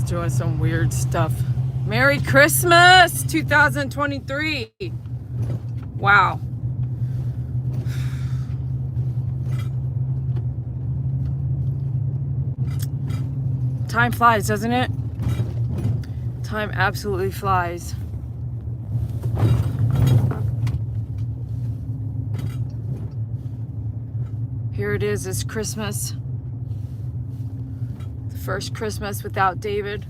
is doing some weird stuff. Merry Christmas 2023. Wow. Time flies, doesn't it? Time absolutely flies. Here it is, it's Christmas. The first Christmas without David.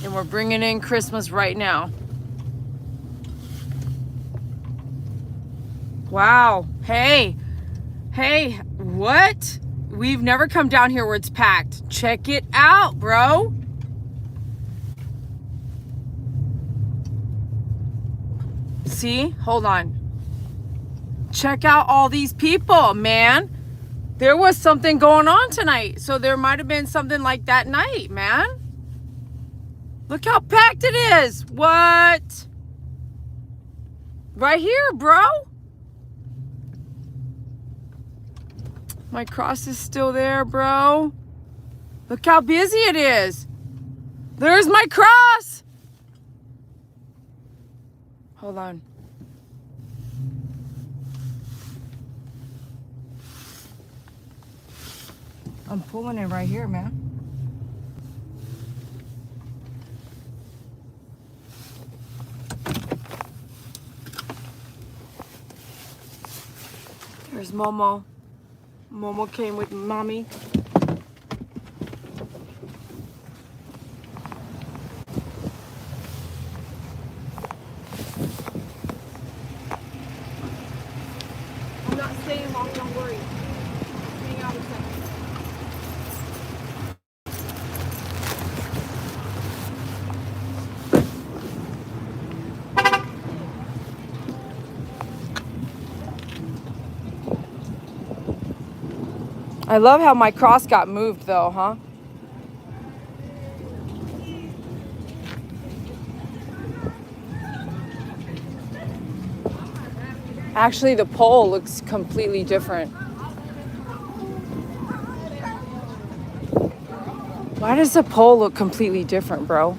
And we're bringing in Christmas right now. Wow. Hey, what? We've never come down here where it's packed. Check it out, bro. See? Hold on. Check out all these people, man. There was something going on tonight. So there might have been something like that night, man. Look how packed it is. What? Right here, bro. My cross is still there, bro. Look how busy it is. There's my cross. Hold on. I'm pulling it right here, man. There's Momo. Momo came with mommy. I'm not staying long, don't worry. Hang out a second. I love how my cross got moved though, huh? Actually, the pole looks completely different. Why does the pole look completely different, bro?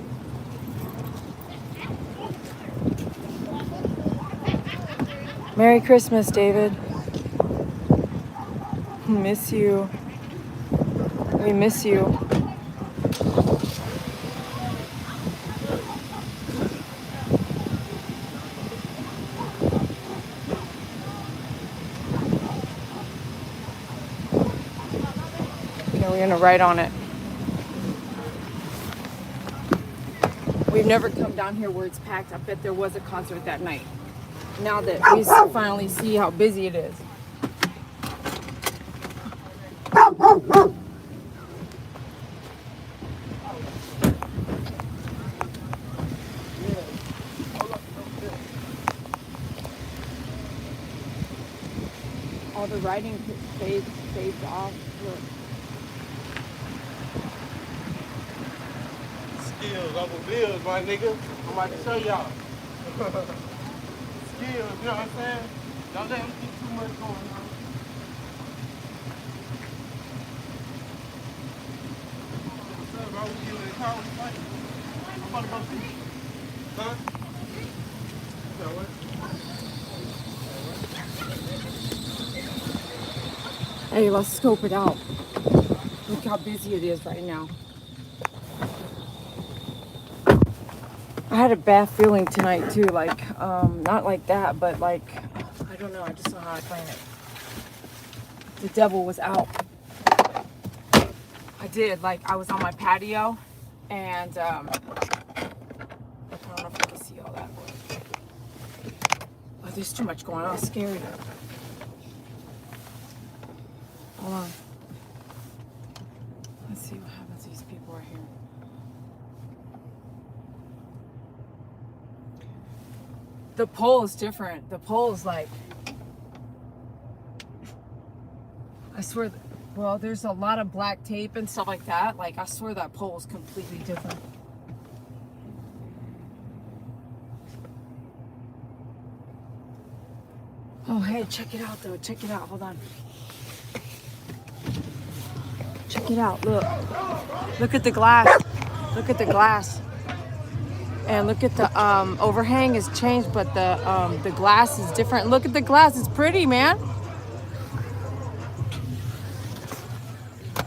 Merry Christmas, David. Miss you. We miss you. Okay, we're gonna write on it. We've never come down here where it's packed. I bet there was a concert that night. Now that we finally see how busy it is. All the writing fades off. Look. Skills, Uncle Bill's, my nigga. I'm about to show y'all. Skills, you know what I'm saying? Don't let him get too much going on. What's up, bro? We you in the car with the fight? I'm about to go see. Huh? You know what? Hey, let's scope it out. Look how busy it is right now. I had a bad feeling tonight too, like, not like that, but like, I don't know, I just don't know how to explain it. The devil was out. I did, like, I was on my patio, and, I don't know if you can see all that. Oh, there's too much going on, it's scary. Hold on. Let's see what happens. These people are here. The pole is different. The pole is like, I swear, well, there's a lot of black tape and stuff like that. Like, I swear that pole is completely different. Oh, hey, check it out, though. Check it out. Hold on. check it out. Look at the glass. Look at the glass. And look at the overhang is changed, but the glass is different. Look at the glass. It's pretty, man.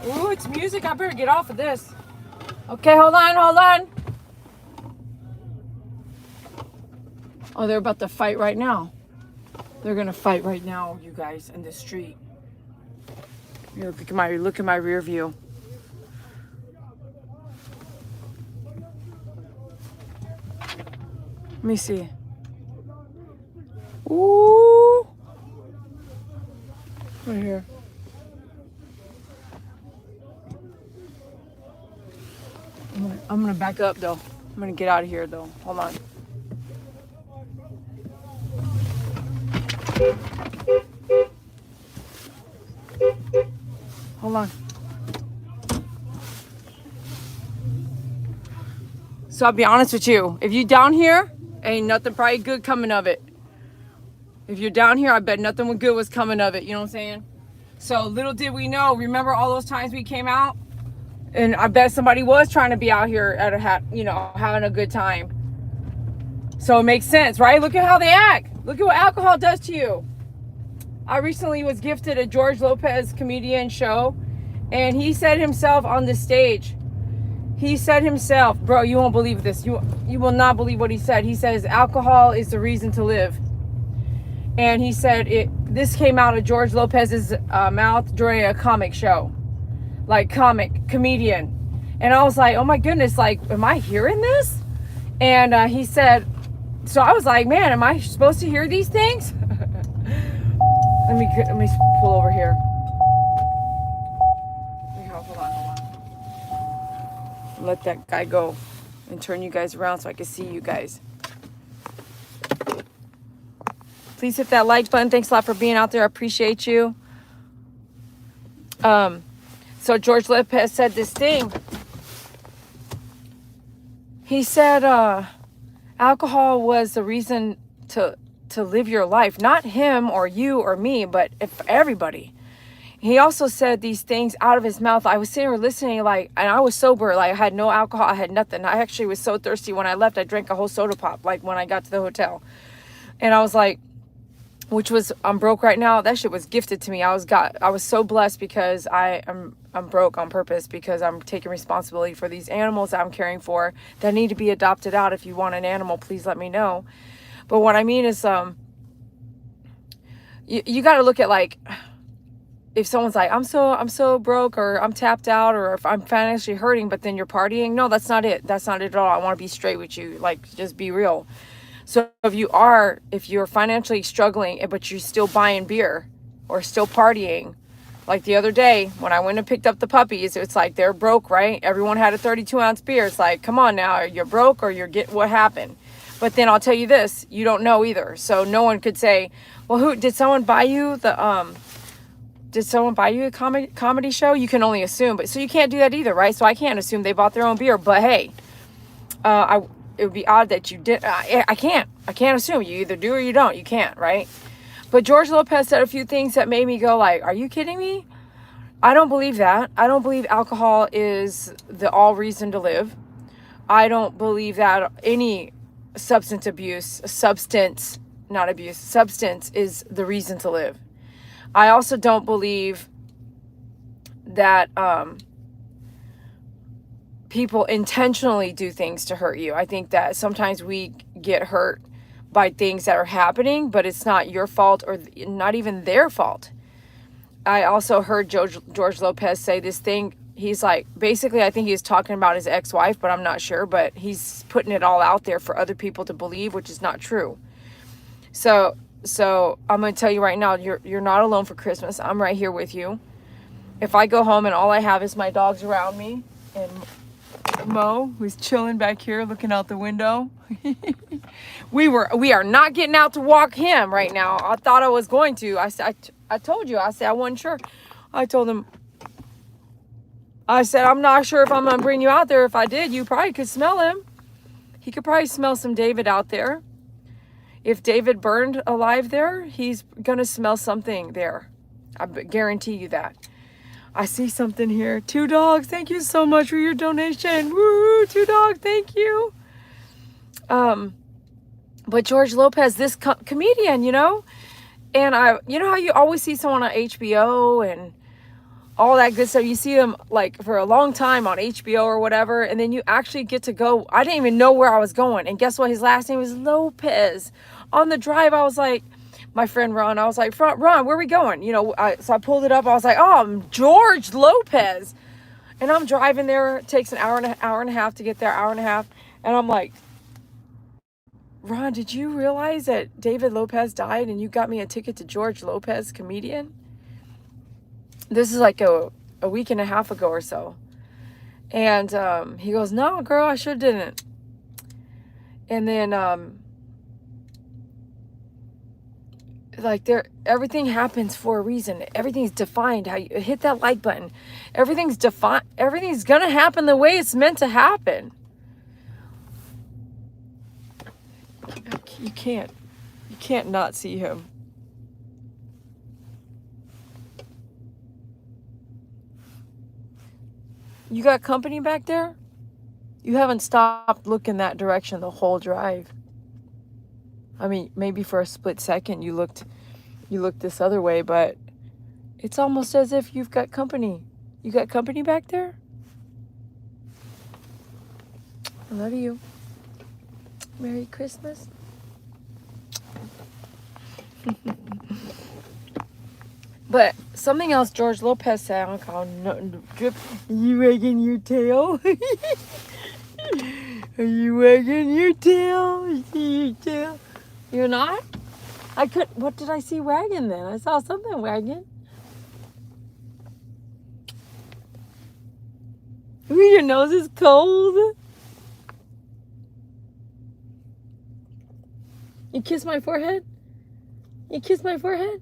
Ooh, it's music. I better get off of this. Okay, hold on. Oh, they're about to fight right now. They're gonna fight right now, you guys, in the street. Look at my rear view. Let me see. Ooh. Right here. I'm gonna back up though. I'm gonna get out of here though. Hold on. Hold on. So I'll be honest with you. If you down here, ain't nothing probably good coming of it. If you're down here, I bet nothing good was coming of it. You know what I'm saying? So little did we know. Remember all those times we came out? And I bet somebody was trying to be out here at having a good time. So it makes sense, right? Look at how they act. Look at what alcohol does to you. I recently was gifted a George Lopez comedian show, and he said himself on the stage, he said himself, bro, you won't believe this. You will not believe what he said. He says alcohol is the reason to live. And he said this came out of George Lopez's mouth during a comic show. Like comedian. And I was like, oh my goodness, like, am I hearing this? And he said, so I was like, man, am I supposed to hear these things? Let me pull over here. Hold on. Let that guy go and turn you guys around so I can see you guys. Please hit that like button. Thanks a lot for being out there. I appreciate you. So George Lopez said this thing. He said alcohol was the reason to live your life. Not him or you or me, but everybody. He also said these things out of his mouth. I was sitting here listening, and I was sober. Like, I had no alcohol. I had nothing. I actually was so thirsty. When I left, I drank a whole soda pop, like when I got to the hotel. And I was like, I'm broke right now. That shit was gifted to me. I was so blessed because I'm broke on purpose, because I'm taking responsibility for these animals that I'm caring for that need to be adopted out. If you want an animal, please let me know. But what I mean is, you got to look at, like, if someone's like, I'm so broke, or I'm tapped out, or if I'm financially hurting, but then you're partying. No, that's not it. That's not it at all. I want to be straight with you. Like, just be real. So if you're financially struggling, but you're still buying beer or still partying, like the other day when I went and picked up the puppies, it's like they're broke, right? Everyone had a 32-ounce beer. It's like, come on now, you're broke, or what happened? But then I'll tell you this, you don't know either. So no one could say, well, did someone buy you a comedy show? You can only assume, but so you can't do that either, right? So I can't assume they bought their own beer, but hey, it would be odd that you did. I can't assume. You either do or you don't. You can't, right? But George Lopez said a few things that made me go like, are you kidding me? I don't believe that. I don't believe alcohol is the all reason to live. I don't believe that any substance is the reason to live. I also don't believe that people intentionally do things to hurt you. I think that sometimes we get hurt by things that are happening, but it's not your fault or not even their fault. I also heard George Lopez say this thing. He's like, basically, I think he's talking about his ex-wife, but I'm not sure, but he's putting it all out there for other people to believe, which is not true. So I'm going to tell you right now, you're not alone for Christmas. I'm right here with you. If I go home and all I have is my dogs around me, and Mo, who's chilling back here looking out the window. We are not getting out to walk him right now. I thought I was going to. I told you. I said I wasn't sure. I told him. I said, I'm not sure if I'm going to bring you out there. If I did, you probably could smell him. He could probably smell some David out there. If David burned alive there, he's going to smell something there. I guarantee you that. I see something here. 2 dogs. Thank you so much for your donation. Woo, 2 dogs. Thank you. But George Lopez, this comedian, you know, and you know how you always see someone on HBO and all that good stuff. You see them like for a long time on HBO or whatever, and then you actually get to go. I didn't even know where I was going, and guess what? His last name was Lopez. On the drive, I was like, my friend Ron, I was like, Ron, where are we going? You know, so I pulled it up. I was like, oh, I'm George Lopez, and I'm driving there. It takes an hour and a half to get there, hour and a half, and I'm like, Ron, did you realize that David Lopez died and you got me a ticket to George Lopez, comedian? This is like a week and a half ago or so. And he goes, no, girl, I sure didn't. And then like everything happens for a reason. Everything's defined. How you hit that like button. Everything's defined. Everything's gonna happen the way it's meant to happen. You can't not see him. You got company back there? You haven't stopped looking that direction the whole drive. I mean, maybe for a split second you looked this other way, but it's almost as if you've got company. You got company back there? I love you. Merry Christmas. But something else George Lopez said, I call nothing drip. You wagging your tail? Are you wagging your tail? You see your tail? You're not? What did I see wagging then? I saw something wagging. Ooh, your nose is cold. You kiss my forehead? You kiss my forehead?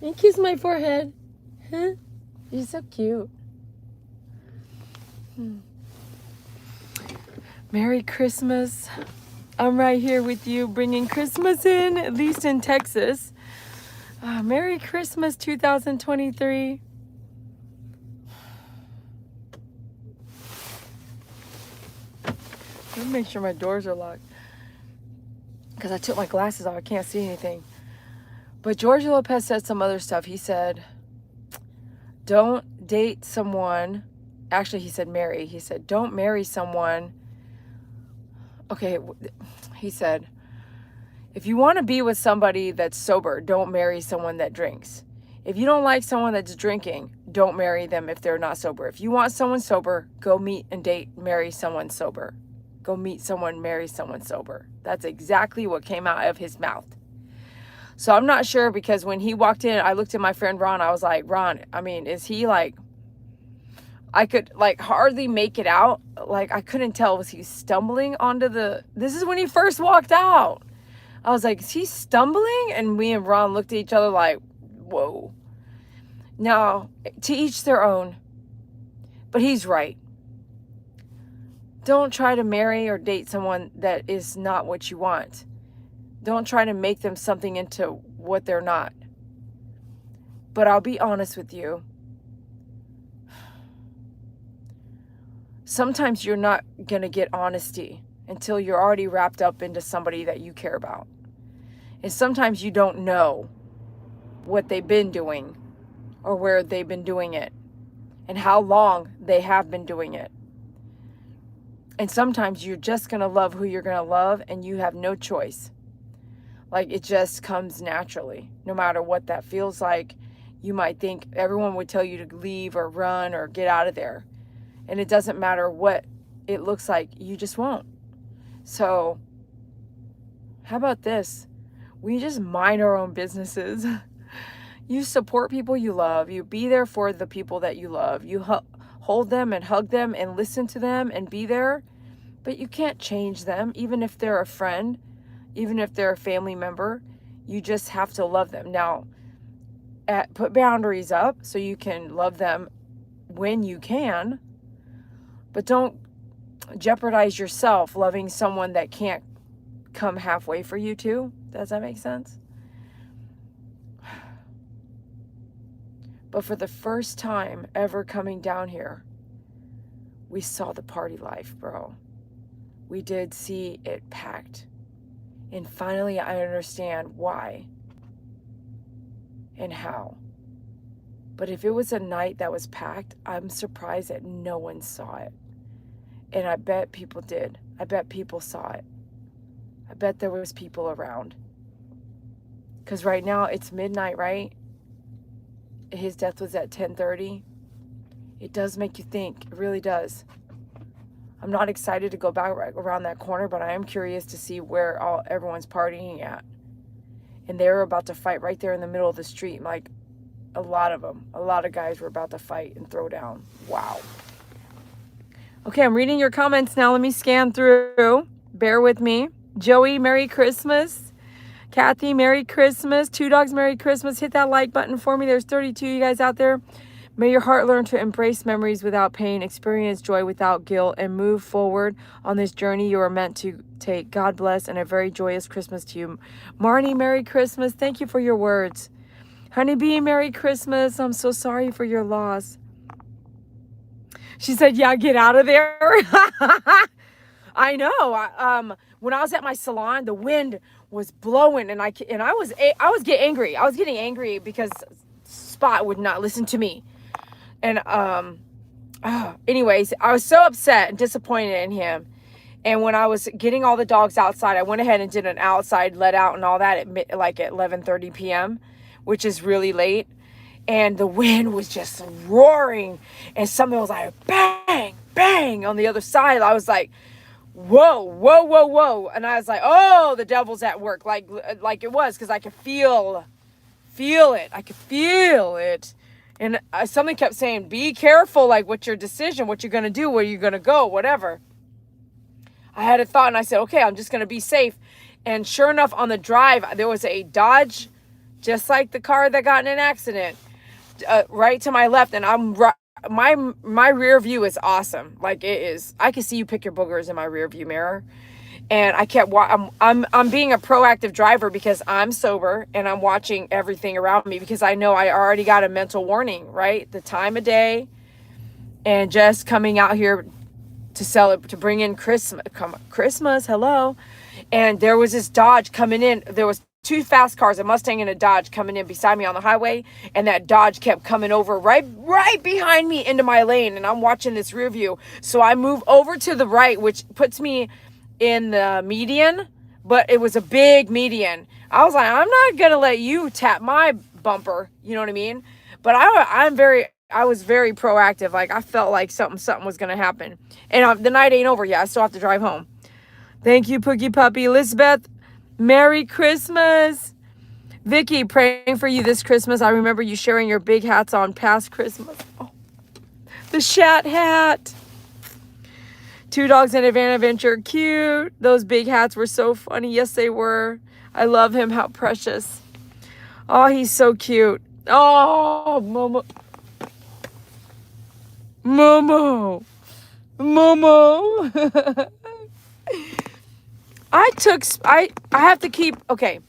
You kiss my forehead? Huh? You're so cute. Merry Christmas. I'm right here with you bringing Christmas in, at least in Texas. Merry Christmas 2023. Let me make sure my doors are locked. Because I took my glasses off. I can't see anything. But George Lopez said some other stuff. He said, don't date someone. Actually, he said marry. He said, don't marry someone. Okay, he said, if you want to be with somebody that's sober, don't marry someone that drinks. If you don't like someone that's drinking, don't marry them if they're not sober. If you want someone sober, go meet and date, marry someone sober. Go meet someone, marry someone sober. That's exactly what came out of his mouth. So I'm not sure, because when he walked in, I looked at my friend Ron. I was like, Ron, I mean, is he like, I could like hardly make it out. Like I couldn't tell, was he stumbling onto this is when he first walked out. I was like, is he stumbling? And me and Ron looked at each other like, whoa. Now, to each their own. But he's right. Don't try to marry or date someone that is not what you want. Don't try to make them something into what they're not. But I'll be honest with you. Sometimes you're not going to get honesty until you're already wrapped up into somebody that you care about. And sometimes you don't know what they've been doing or where they've been doing it and how long they have been doing it. And sometimes you're just going to love who you're going to love, and you have no choice. Like, it just comes naturally, no matter what that feels like. You might think everyone would tell you to leave or run or get out of there. And it doesn't matter what it looks like, you just won't. So, how about this? We just mind our own businesses. You support people you love. You be there for the people that you love. You hold them and hug them and listen to them and be there. But you can't change them, even if they're a friend, even if they're a family member. You just have to love them. Now, put boundaries up so you can love them when you can. But don't jeopardize yourself loving someone that can't come halfway for you too. Does that make sense? But for the first time ever coming down here, we saw the party life, bro. We did see it packed. And finally, I understand why and how. But if it was a night that was packed, I'm surprised that no one saw it. And I bet people did. I bet people saw it. I bet there was people around. Because right now it's midnight, right? His death was at 10:30. It does make you think. It really does. I'm not excited to go back around that corner, but I am curious to see where everyone's partying at. And they were about to fight right there in the middle of the street. Like, a lot of them. A lot of guys were about to fight and throw down. Wow. Okay, I'm reading your comments now. Let me scan through. Bear with me. Joey, Merry Christmas. Kathy, Merry Christmas. Two Dogs, Merry Christmas. Hit that like button for me. There's 32 you guys out there. May your heart learn to embrace memories without pain, experience joy without guilt, and move forward on this journey you are meant to take. God bless, and a very joyous Christmas to you. Marnie, Merry Christmas. Thank you for your words. Honeybee, Merry Christmas. I'm so sorry for your loss. She said, yeah, get out of there. I know. When I was at my salon, the wind was blowing, and I was getting angry. I was getting angry because Spot would not listen to me. And anyways, I was so upset and disappointed in him. And when I was getting all the dogs outside, I went ahead and did an outside let out and all that at 11:30 p.m., which is really late. And the wind was just roaring, and something was like bang, bang on the other side. I was like, whoa, whoa, whoa, whoa. And I was like, oh, the devil's at work, like it was, because I could feel it. I could feel it. And something kept saying, be careful, like, what's your decision, what you're going to do, where you're going to go, whatever. I had a thought, and I said, okay, I'm just going to be safe. And sure enough, on the drive, there was a Dodge, just like the car that got in an accident, right to my left. And my rear view is awesome. Like, it is. I can see you pick your boogers in my rear view mirror. And I kept, I'm being a proactive driver because I'm sober and I'm watching everything around me because I know I already got a mental warning, right? The time of day and just coming out here to sell it, to bring in Christmas, hello. And there was this Dodge coming in. There was two fast cars, a Mustang and a Dodge coming in beside me on the highway. And that Dodge kept coming over right behind me into my lane. And I'm watching this rear view. So I move over to the right, which puts me in the median, but it was a big median. I was like, I'm not gonna let you tap my bumper, you know what I mean? But I was very proactive. Like, I felt like something was gonna happen, and the night ain't over yet. I still have to drive home. Thank you, Pookie Puppy. Elizabeth, Merry Christmas. Vicky, praying for you this Christmas. I remember you sharing your big hats on past Christmas. Oh, the Shat hat. Two Dogs and a Van Adventure. Cute. Those big hats were so funny. Yes, they were. I love him. How precious. Oh, he's so cute. Oh, Momo. Momo. Momo. I have to keep, okay.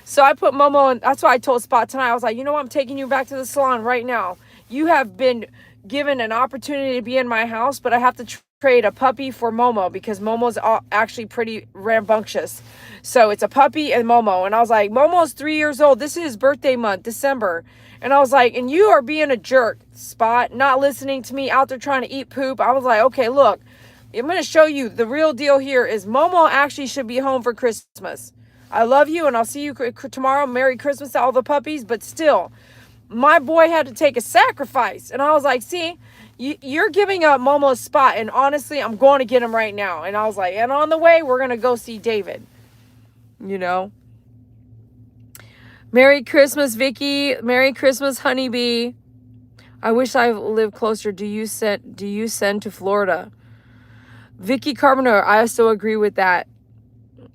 So I put Momo in, that's why I told Spot tonight. I was like, you know what? I'm taking you back to the salon right now. You have been given an opportunity to be in my house, but I have to trade a puppy for Momo because Momo's actually pretty rambunctious. So it's a puppy and Momo. And I was like, Momo's 3 years old. This is his birthday month, December. And I was like, and you are being a jerk, Spot, not listening to me, out there trying to eat poop. I was like, okay, look, I'm going to show you the real deal here is Momo actually should be home for Christmas. I love you and I'll see you tomorrow. Merry Christmas to all the puppies. But still, my boy had to take a sacrifice. And I was like, see, you're giving up Momo's spot. And honestly, I'm going to get him right now. And I was like, and on the way, we're going to go see David. You know? Merry Christmas, Vicky. Merry Christmas, Honeybee. I wish I lived closer. Do you send to Florida? Vicky Carpenter, I also agree with that.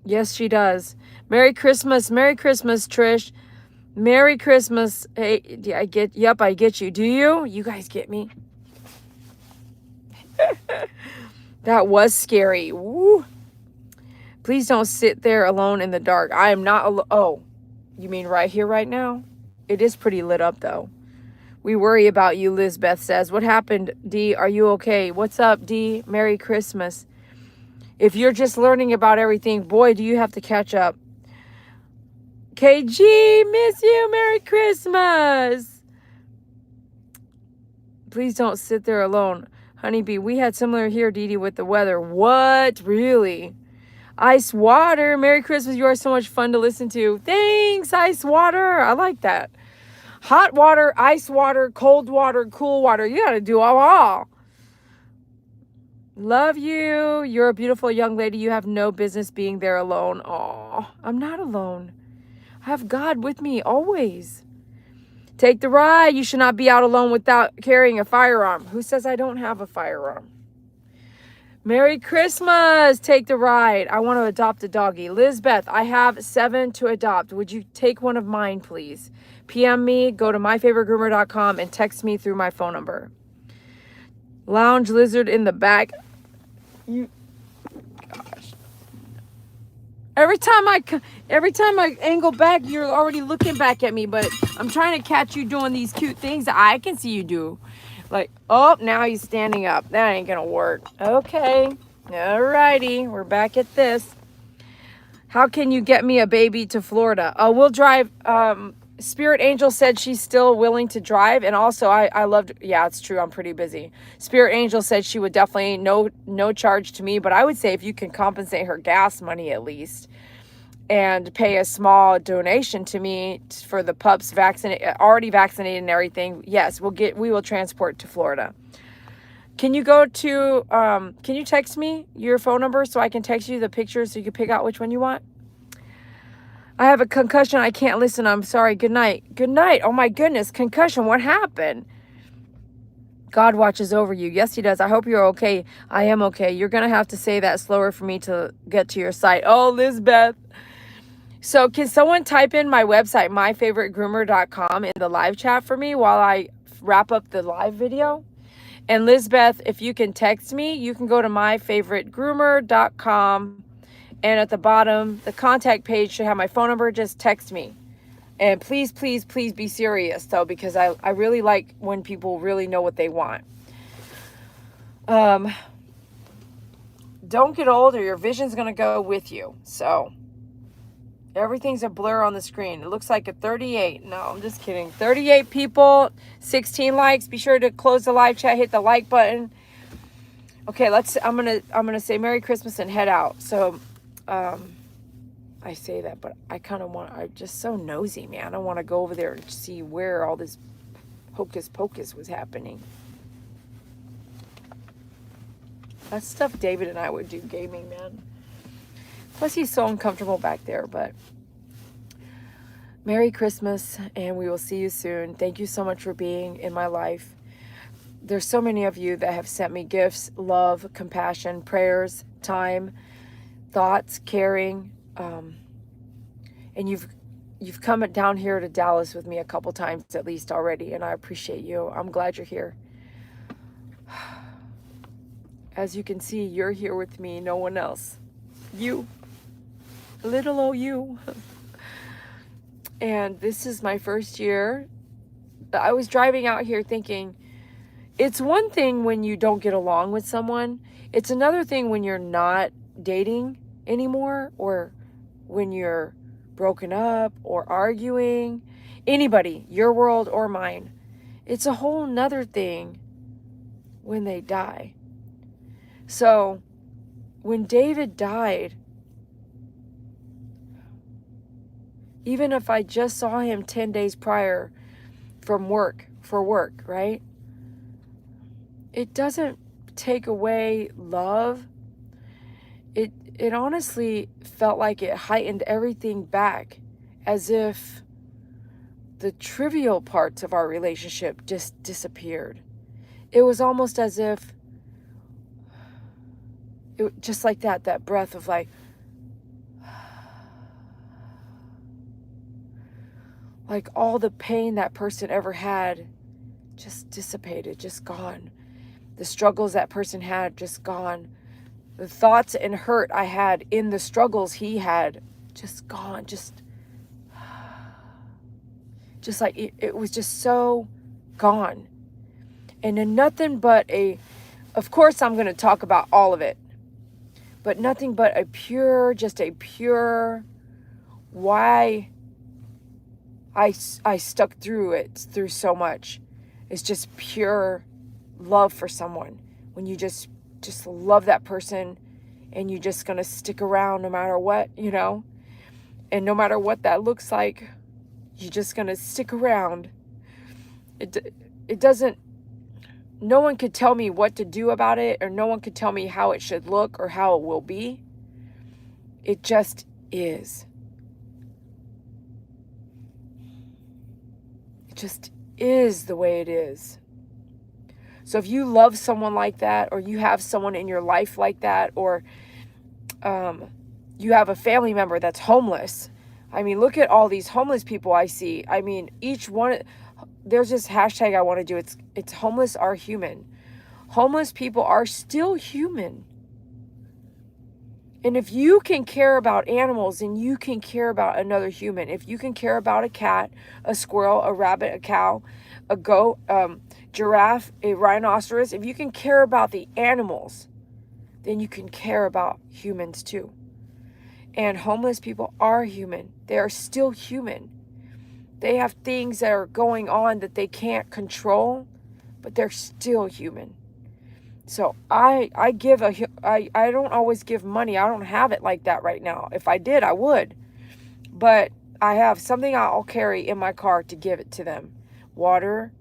Yes, she does. Merry Christmas. Merry Christmas, Trish. Merry Christmas. Hey, I get you. Do you? You guys get me? That was scary. Woo. Please don't sit there alone in the dark. I am not alone. Oh, you mean right here, right now? It is pretty lit up, though. We worry about you, Lizbeth says. What happened, Dee? Are you okay? What's up, Dee? Merry Christmas. If you're just learning about everything, boy, do you have to catch up. KG, miss you. Merry Christmas. Please don't sit there alone. Honeybee, we had similar here, Dee Dee, with the weather. What? Really? Ice Water, Merry Christmas. You are so much fun to listen to. Thanks, Ice Water. I like that. Hot water, ice water, cold water, cool water. You got to do all. Love you. You're a beautiful young lady. You have no business being there alone. Aw, I'm not alone. I have God with me always. Take the ride. You should not be out alone without carrying a firearm. Who says I don't have a firearm? Merry Christmas. Take the ride. I want to adopt a doggy. Lizbeth, I have 7 to adopt. Would you take one of mine, please? PM me, go to myfavoritegroomer.com and text me through my phone number. Lounge lizard in the back. You, gosh. Every time I angle back, you're already looking back at me, but I'm trying to catch you doing these cute things that I can see you do. Like, oh, now he's standing up. That ain't gonna work. Okay. Alrighty. We're back at this. How can you get me a baby to Florida? Oh, we'll drive. Spirit Angel said she's still willing to drive. And also, I loved, yeah, it's true. I'm pretty busy. Spirit Angel said she would definitely, no charge to me. But I would say if you can compensate her gas money at least and pay a small donation to me for the pups already vaccinated and everything, yes, we will transport to Florida. Can you go to, can you text me your phone number so I can text you the pictures so you can pick out which one you want? I have a concussion. I can't listen. I'm sorry. Good night. Good night. Oh my goodness. Concussion. What happened? God watches over you. Yes, he does. I hope you're okay. I am okay. You're going to have to say that slower for me to get to your site. Oh, Lizbeth. So can someone type in my website, myfavoritegroomer.com, in the live chat for me while I wrap up the live video? And Lizbeth, if you can text me, you can go to myfavoritegroomer.com. And at the bottom, the contact page should have my phone number. Just text me. And please, please, please be serious, though, because I really like when people really know what they want. Don't get old or your vision's going to go with you. So everything's a blur on the screen. It looks like a 38. No, I'm just kidding. 38 people, 16 likes. Be sure to close the live chat, hit the like button. Okay, I'm gonna say Merry Christmas and head out. So I say that, but I'm just so nosy, man. I want to go over there and see where all this hocus pocus was happening. That's stuff David and I would do, gaming, man. Plus, he's so uncomfortable back there, but Merry Christmas, and we will see you soon. Thank you so much for being in my life. There's so many of you that have sent me gifts, love, compassion, prayers, time, thoughts, caring, and you've come down here to Dallas with me a couple times at least already, and I appreciate you. I'm glad you're here. As you can see, you're here with me, no one else. You, little old you. And this is my first year. I was driving out here thinking, it's one thing when you don't get along with someone. It's another thing when you're not dating anymore, or when you're broken up or arguing. Anybody, your world or mine. It's a whole nother thing when they die. So when David died, even if I just saw him 10 days prior for work, right? It doesn't take away love. It honestly felt like it heightened everything back, as if the trivial parts of our relationship just disappeared. It was almost as if, just like that breath of like all the pain that person ever had just dissipated, just gone. The struggles that person had, just gone. The thoughts and hurt I had in the struggles he had, just gone. Just like it was just so gone. And then nothing but of course I'm going to talk about all of it, but nothing but just a pure, why I stuck through so much. It's just pure love for someone. When you just love that person and you're just going to stick around no matter what, and no matter what that looks like, you're just going to stick around. It doesn't, no one could tell me what to do about it, or no one could tell me how it should look or how it will be. It just is. It just is the way it is. So if you love someone like that, or you have someone in your life like that, or you have a family member that's homeless. I mean, look at all these homeless people I see. I mean, each one, there's this hashtag I want to do. It's homeless are human. Homeless people are still human. And if you can care about animals, then you can care about another human. If you can care about a cat, a squirrel, a rabbit, a cow, a goat, giraffe, a rhinoceros, if you can care about the animals, then you can care about humans too. And homeless people are human. They are still human. They have things that are going on that they can't control, but they're still human. So I don't always give money. I don't have it like that right now. If I did, I would. But I have something I'll carry in my car to give it to them. Water.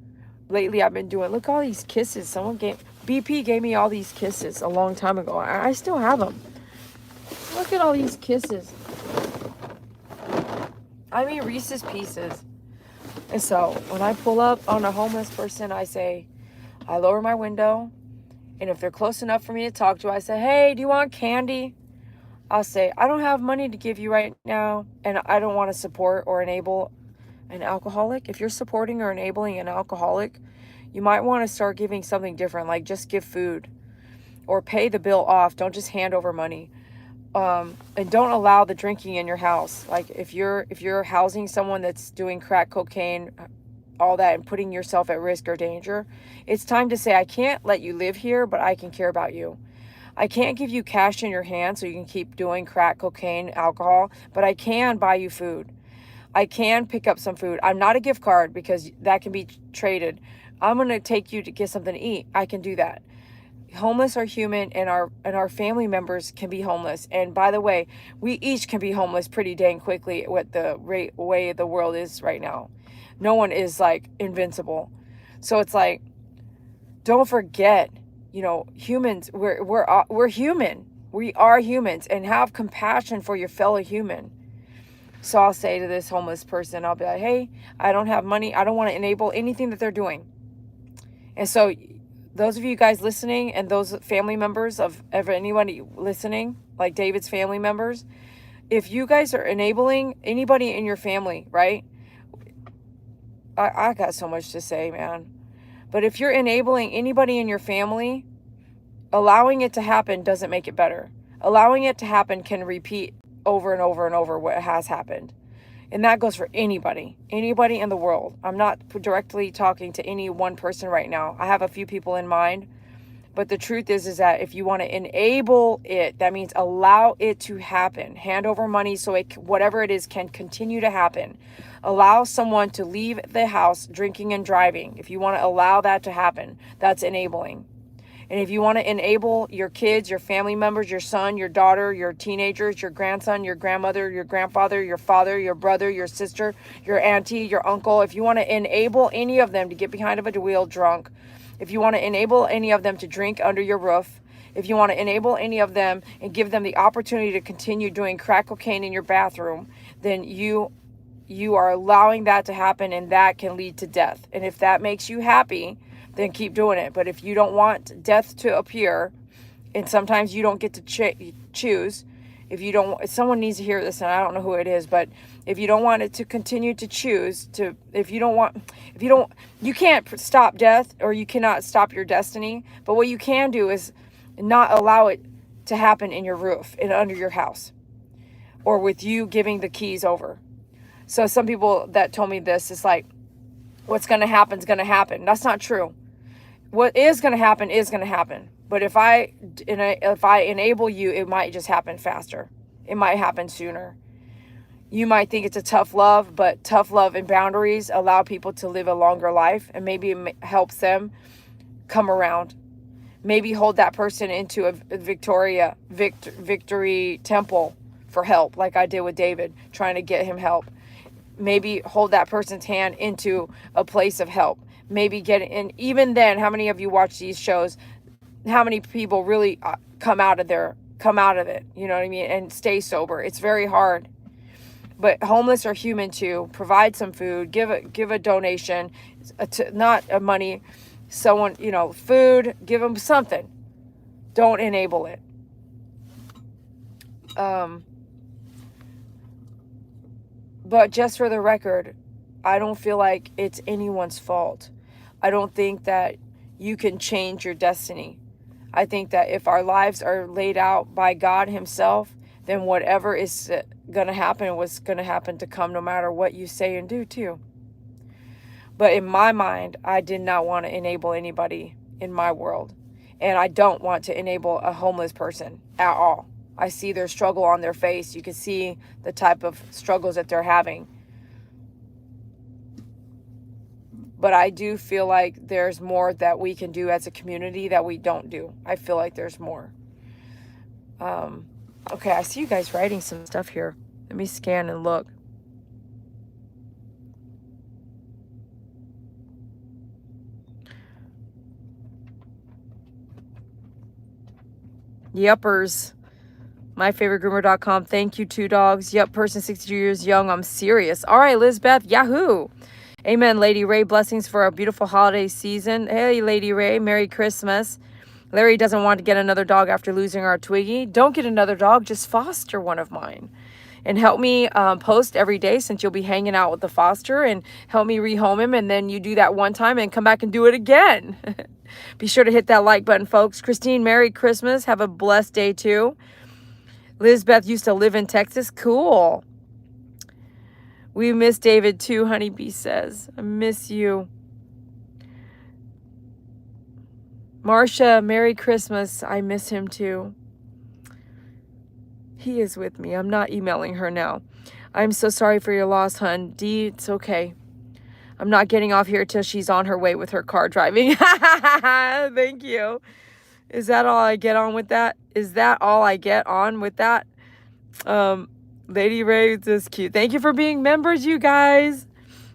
Lately I've been doing, look, all these kisses. BP gave me all these kisses a long time ago. I still have them. Look at all these kisses. I mean Reese's Pieces. And so when I pull up on a homeless person, I lower my window. And if they're close enough for me to talk to, I say, hey, do you want candy? I'll say, I don't have money to give you right now, and I don't want to support or enable an alcoholic. If you're supporting or enabling an alcoholic, you might want to start giving something different, like just give food or pay the bill off. Don't just hand over money. And don't allow the drinking in your house. Like if you're housing someone that's doing crack cocaine, all that, and putting yourself at risk or danger, it's time to say, I can't let you live here, but I can care about you. I can't give you cash in your hand so you can keep doing crack, cocaine, alcohol, but I can buy you food. I can pick up some food. I'm not a gift card because that can be traded. I'm going to take you to get something to eat. I can do that. Homeless are human, and our family members can be homeless. And by the way, we each can be homeless pretty dang quickly with the way the world is right now. No one is like invincible. So it's like, don't forget, humans, we're human. We are humans, and have compassion for your fellow human. So I'll say to this homeless person, I'll be like, hey, I don't have money. I don't want to enable anything that they're doing. And so those of you guys listening, and those family members of anybody listening, like David's family members, if you guys are enabling anybody in your family, right? I got so much to say, man. But if you're enabling anybody in your family, allowing it to happen doesn't make it better. Allowing it to happen can repeat over and over and over what has happened. And that goes for anybody in the world. I'm not directly talking to any one person right now. I have a few people in mind. But the truth is that if you want to enable it, that means allow it to happen. Hand over money so whatever it is can continue to happen. Allow someone to leave the house drinking and driving. If you want to allow that to happen, that's enabling. And if you want to enable your kids, your family members, your son, your daughter, your teenagers, your grandson, your grandmother, your grandfather, your father, your brother, your sister, your auntie, your uncle, if you want to enable any of them to get behind of a wheel drunk, if you want to enable any of them to drink under your roof, if you want to enable any of them and give them the opportunity to continue doing crack cocaine in your bathroom, then you are allowing that to happen, and that can lead to death. And if that makes you happy, then keep doing it. But if you don't want death to appear, and sometimes you don't get to choose, someone needs to hear this, and I don't know who it is, but if you don't want it to continue to choose to, you can't stop death, or you cannot stop your destiny. But what you can do is not allow it to happen in your roof and under your house, or with you giving the keys over. So some people that told me this, it's like, what's going to happen is going to happen. That's not true. What is going to happen is going to happen. But if I enable you, it might just happen faster. It might happen sooner. You might think it's a tough love, but tough love and boundaries allow people to live a longer life, and maybe it helps them come around. Maybe hold that person into a victory temple for help, like I did with David, trying to get him help. Maybe hold that person's hand into a place of help. Maybe get in. Even then, how many of you watch these shows? How many people really come out of it? You know what I mean? And stay sober. It's very hard. But homeless are human too. Provide some food. Give a donation, not a money. Someone, food. Give them something. Don't enable it. But just for the record, I don't feel like it's anyone's fault. I don't think that you can change your destiny. I think that if our lives are laid out by God himself, then whatever is going to happen was going to happen to come no matter what you say and do too. But in my mind, I did not want to enable anybody in my world. And I don't want to enable a homeless person at all. I see their struggle on their face. You can see the type of struggles that they're having. But I do feel like there's more that we can do as a community that we don't do. I feel like there's more. Okay, I see you guys writing some stuff here. Let me scan and look. Yuppers. MyFavoriteGroomer.com. Thank you, 2 dogs. Yup, person 62 years young. I'm serious. All right, Lizbeth. Yahoo. Amen, Lady Ray. Blessings for a beautiful holiday season. Hey, Lady Ray. Merry Christmas. Larry doesn't want to get another dog after losing our Twiggy. Don't get another dog. Just foster one of mine. And help me post every day, since you'll be hanging out with the foster, and help me rehome him. And then you do that one time and come back and do it again. Be sure to hit that like button, folks. Christine, Merry Christmas. Have a blessed day, too. Lizbeth used to live in Texas. Cool. We miss David, too, Honeybee says. I miss you. Marcia, Merry Christmas. I miss him, too. He is with me. I'm not emailing her now. I'm so sorry for your loss, hun. Dee, it's okay. I'm not getting off here till she's on her way with her car driving. Thank you. Is that all I get on with that? Is that all I get on with that? Lady Ray is cute. Thank you for being members, you guys.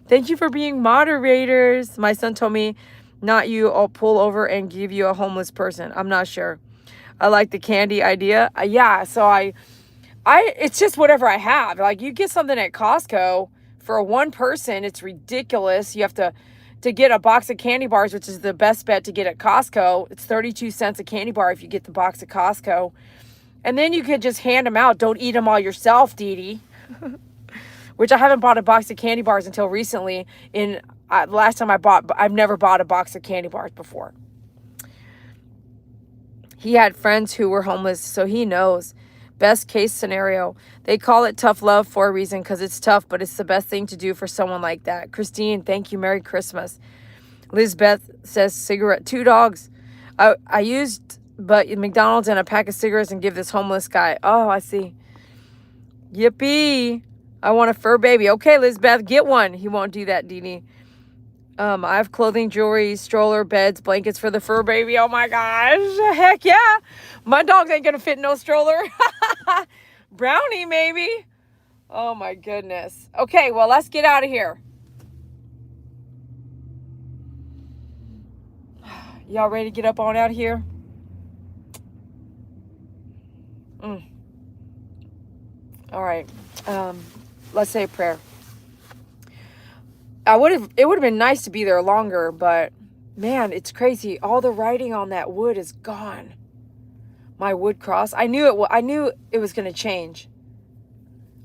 Thank you for being moderators. My son told me, not you, I'll pull over and give you a homeless person. I'm not sure. I like the candy idea. Yeah, so it's just whatever I have. Like, you get something at Costco for one person, it's ridiculous. You have to get a box of candy bars, which is the best bet to get at Costco. It's 32 cents a candy bar if you get the box at Costco. And then you could just hand them out. Don't eat them all yourself, Dede. Which I haven't bought a box of candy bars until recently. Last time I've never bought a box of candy bars before. He had friends who were homeless, so he knows. Best case scenario. They call it tough love for a reason, because it's tough, but it's the best thing to do for someone like that. Christine, thank you. Merry Christmas. Lizbeth says cigarette. 2 dogs. I used but McDonald's and a pack of cigarettes and give this homeless guy. Oh, I see. Yippee. I want a fur baby. Okay, Lizbeth, get one. He won't do that, Dede. I have clothing, jewelry, stroller, beds, blankets for the fur baby. Oh my gosh. Heck yeah. My dogs ain't gonna fit in no stroller. Brownie, maybe. Oh my goodness. Okay, well, let's get out of here. Y'all ready to get up on out of here? All right. Let's say a prayer. It would have been nice to be there longer, but man, it's crazy. All the writing on that wood is gone. My wood cross. I knew it was going to change.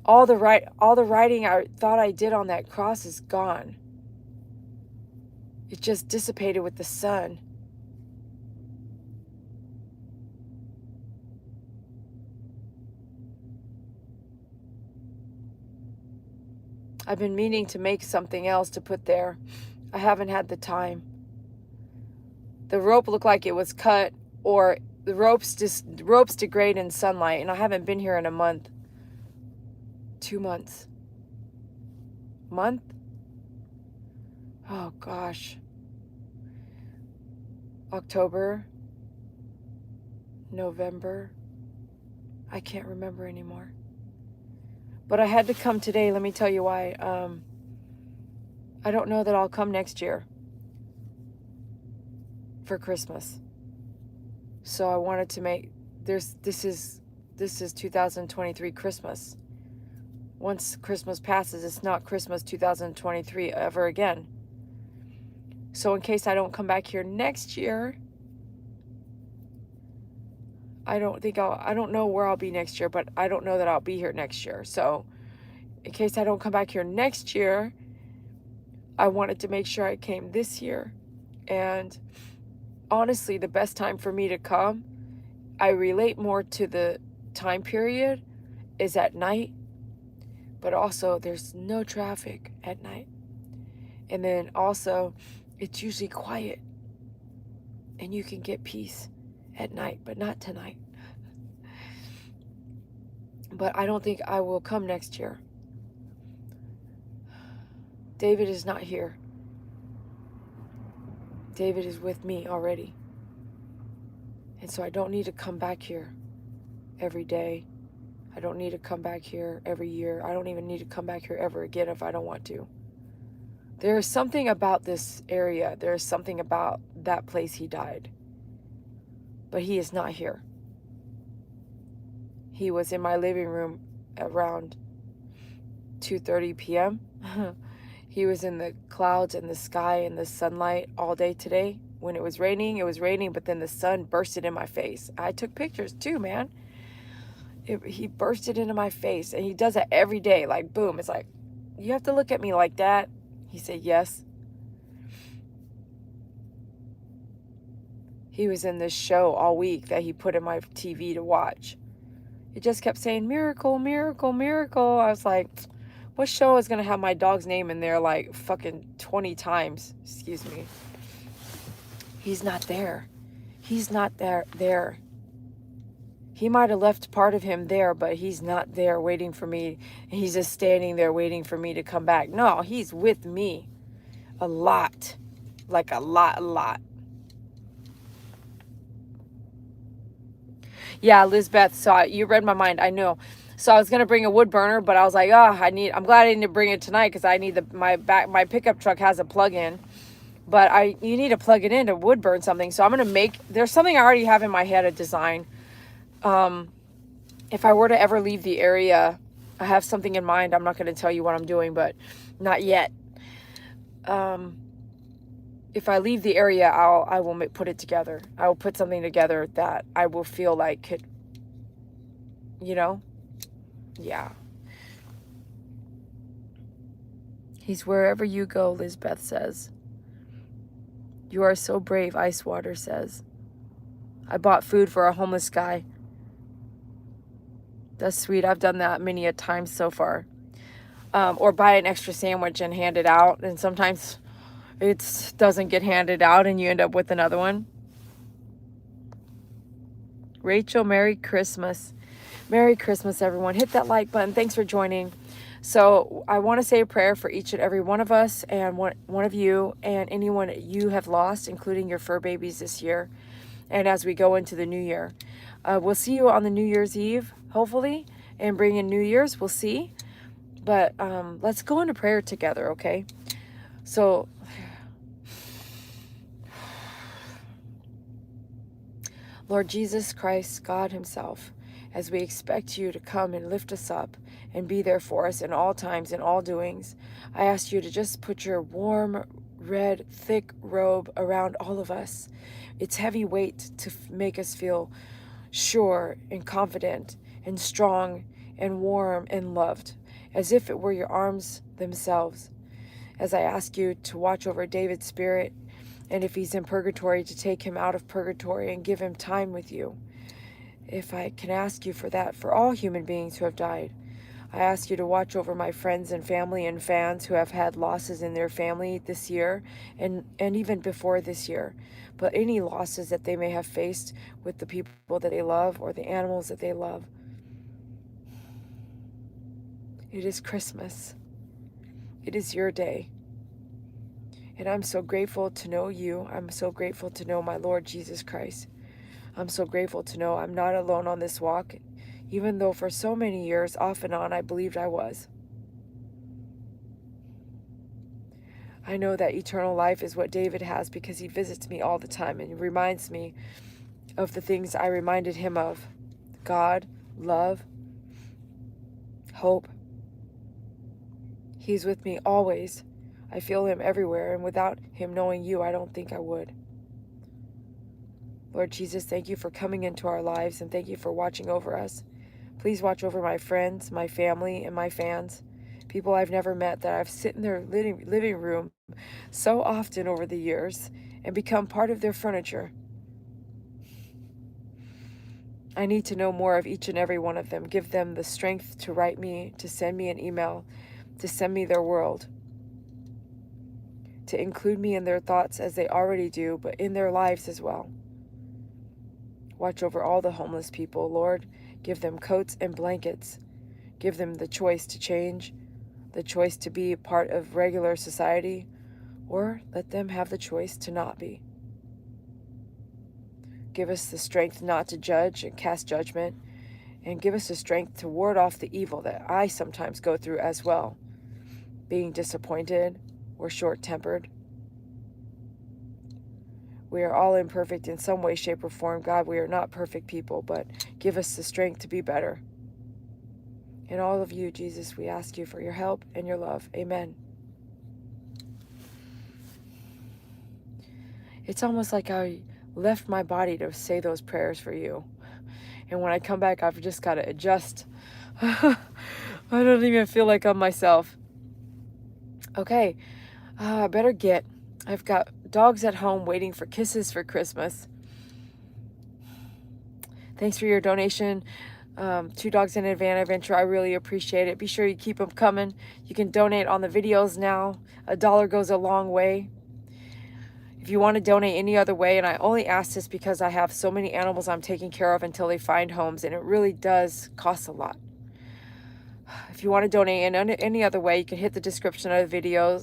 All the writing I thought I did on that cross is gone. It just dissipated with the sun. I've been meaning to make something else to put there. I haven't had the time. The rope looked like it was cut, or the ropes degrade in sunlight, and I haven't been here in a month. 2 months. Month? Oh gosh. October, November. I can't remember anymore. But I had to come today. Let me tell you why. I don't know that I'll come next year for Christmas. So I wanted to make this is 2023 Christmas. Once Christmas passes, it's not Christmas 2023 ever again. So in case I don't come back here next year, I don't know where I'll be next year, but I don't know that I'll be here next year. So in case I don't come back here next year, I wanted to make sure I came this year. And honestly, the best time for me to come, I relate more to the time period, is at night. But also, there's no traffic at night. And then also, it's usually quiet. And you can get peace at night, but not tonight. But I don't think I will come next year. David is not here. David is with me already. And so I don't need to come back here every day. I don't need to come back here every year. I don't even need to come back here ever again if I don't want to. There is something about this area. There is something about that place he died. But he is not here. He was in my living room around 2:30 p.m. He was in the clouds and the sky and the sunlight all day today. When it was raining, but then the sun bursted in my face. I took pictures too, man. He bursted into my face, and he does it every day. Like, boom. It's like, you have to look at me like that? He said, yes. He was in this show all week that he put in my TV to watch. It just kept saying, miracle, miracle, miracle. I was like, what show is going to have my dog's name in there like fucking 20 times? Excuse me. He's not there. He's not there. He might have left part of him there, but he's not there waiting for me. He's just standing there waiting for me to come back. No, he's with me a lot. Like a lot. Yeah, Lizbeth, so you read my mind. I know. So I was gonna bring a wood burner, but I was like, I'm glad I didn't bring it tonight because I need my pickup truck has a plug-in, but you need to plug it in to wood burn something. So I'm gonna there's something I already have in my head, a design. If I were to ever leave the area, I have something in mind. I'm not gonna tell you what I'm doing, but not yet. If I leave the area, I will put it together. I will put something together that I will feel like could, yeah. He's wherever you go, Lizbeth says. You are so brave, Icewater says. I bought food for a homeless guy. That's sweet. I've done that many a time so far. Or buy an extra sandwich and hand it out. And sometimes it doesn't get handed out and you end up with another one. Rachel, Merry Christmas. Merry Christmas, everyone. Hit that like button. Thanks for joining. So I want to say a prayer for each and every one of us and one of you and anyone you have lost, including your fur babies this year. And as we go into the new year, we'll see you on the New Year's Eve, hopefully, and bring in New Year's. We'll see. But let's go into prayer together, okay? So, Lord Jesus Christ, God himself, as we expect you to come and lift us up and be there for us in all times, in all doings, I ask you to just put your warm, red, thick robe around all of us. Its heavy weight to make us feel sure and confident and strong and warm and loved, as if it were your arms themselves. As I ask you to watch over David's spirit, and if he's in purgatory, to take him out of purgatory and give him time with you. If I can ask you for that for all human beings who have died, I ask you to watch over my friends and family and fans who have had losses in their family this year and even before this year. But any losses that they may have faced with the people that they love or the animals that they love. It is Christmas. It is your day. And I'm so grateful to know you. I'm so grateful to know my Lord Jesus Christ. I'm so grateful to know I'm not alone on this walk, even though for so many years, off and on, I believed I was. I know that eternal life is what David has because he visits me all the time and reminds me of the things I reminded him of. God, love, hope. He's with me always. I feel him everywhere, and without him knowing you, I don't think I would. Lord Jesus, thank you for coming into our lives, and thank you for watching over us. Please watch over my friends, my family, and my fans, people I've never met that I've sit in their living room so often over the years and become part of their furniture. I need to know more of each and every one of them. Give them the strength to write me, to send me an email, to send me their world, to include me in their thoughts as they already do, but in their lives as well. Watch over all the homeless people, Lord. Give them coats and blankets. Give them the choice to change, the choice to be part of regular society, or let them have the choice to not be. Give us the strength not to judge and cast judgment, and give us the strength to ward off the evil that I sometimes go through as well, being disappointed or short-tempered. We are all imperfect in some way, shape, or form. God, we are not perfect people, but give us the strength to be better. In all of you, Jesus, we ask you for your help and your love. Amen. It's almost like I left my body to say those prayers for you. And when I come back, I've just got to adjust. I don't even feel like I'm myself. Okay, I better get. I've got dogs at home waiting for kisses for Christmas. Thanks for your donation. 2 dogs in a van adventure. I really appreciate it. Be sure you keep them coming. You can donate on the videos now. $1 goes a long way. If you want to donate any other way, and I only ask this because I have so many animals I'm taking care of until they find homes, and it really does cost a lot. If you want to donate in any other way, you can hit the description of the video,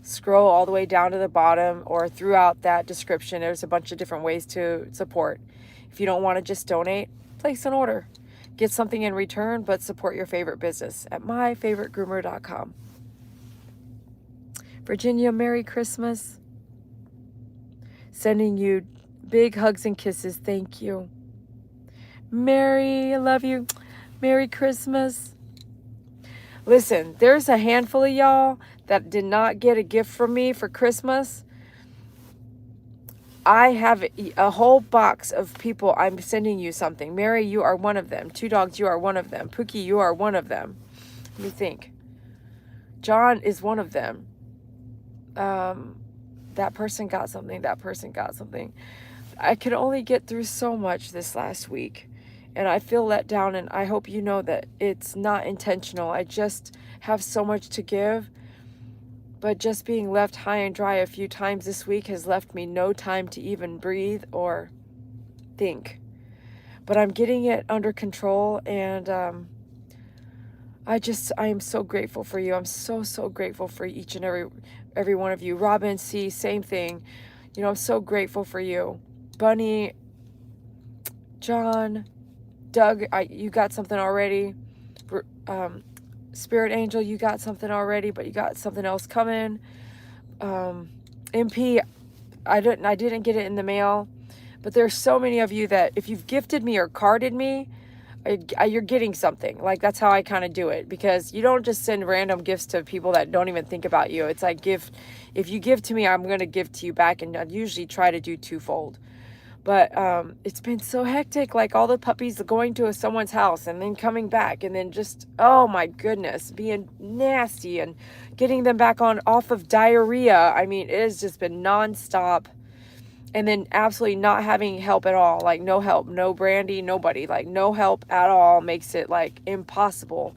scroll all the way down to the bottom, or throughout that description, there's a bunch of different ways to support. If you don't want to just donate, place an order. Get something in return, but support your favorite business at myfavoritegroomer.com. Virginia, Merry Christmas. Sending you big hugs and kisses. Thank you. Mary, I love you. Merry Christmas. Listen, there's a handful of y'all that did not get a gift from me for Christmas. I have a whole box of people. I'm sending you something. Mary, you are one of them. 2 dogs, you are one of them. Pookie, you are one of them. Let me think. John is one of them. That person got something. That person got something. I could only get through so much this last week. And I feel let down, and I hope you know that it's not intentional. I just have so much to give. But just being left high and dry a few times this week has left me no time to even breathe or think. But I'm getting it under control, and I am so grateful for you. I'm so grateful for each and every one of you. Robin C, same thing. You know, I'm so grateful for you. Bunny, John, Doug, you got something already. Spirit Angel, you got something already, but you got something else coming. MP, I didn't get it in the mail, but there's so many of you that if you've gifted me or carded me, you're getting something. Like, that's how I kind of do it, because you don't just send random gifts to people that don't even think about you. It's like, if you give to me, I'm going to give to you back, and I usually try to do twofold. But it's been so hectic, like all the puppies going to someone's house and then coming back, and then just, oh my goodness, being nasty and getting them back off of diarrhea. I mean, it has just been nonstop. And then absolutely not having help at all, like no help, no Brandy, nobody, like no help at all makes it like impossible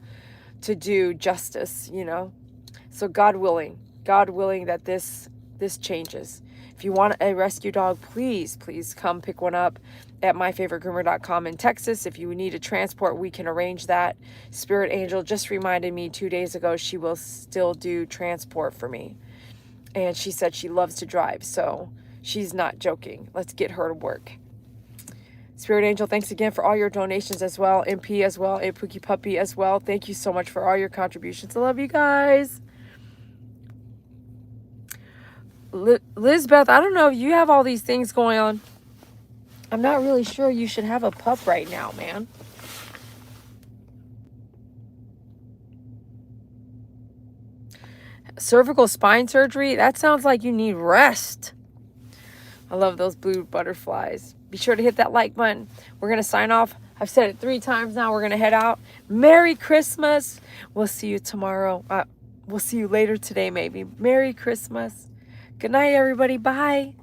to do justice, you know. So God willing that this changes. If you want a rescue dog, please come pick one up at myfavoritegroomer.com in Texas. If you need a transport, we can arrange that. Spirit Angel just reminded me 2 days ago she will still do transport for me. And she said she loves to drive, so she's not joking. Let's get her to work. Spirit Angel, thanks again for all your donations as well. MP as well, a Pookie Puppy as well. Thank you so much for all your contributions. I love you guys. Lizbeth, I don't know if you have all these things going on. I'm not really sure you should have a pup right now, man. Cervical spine surgery? That sounds like you need rest. I love those blue butterflies. Be sure to hit that like button. We're going to sign off. I've said it 3 times now. We're going to head out. Merry Christmas. We'll see you tomorrow. We'll see you later today, maybe. Merry Christmas. Good night, everybody. Bye.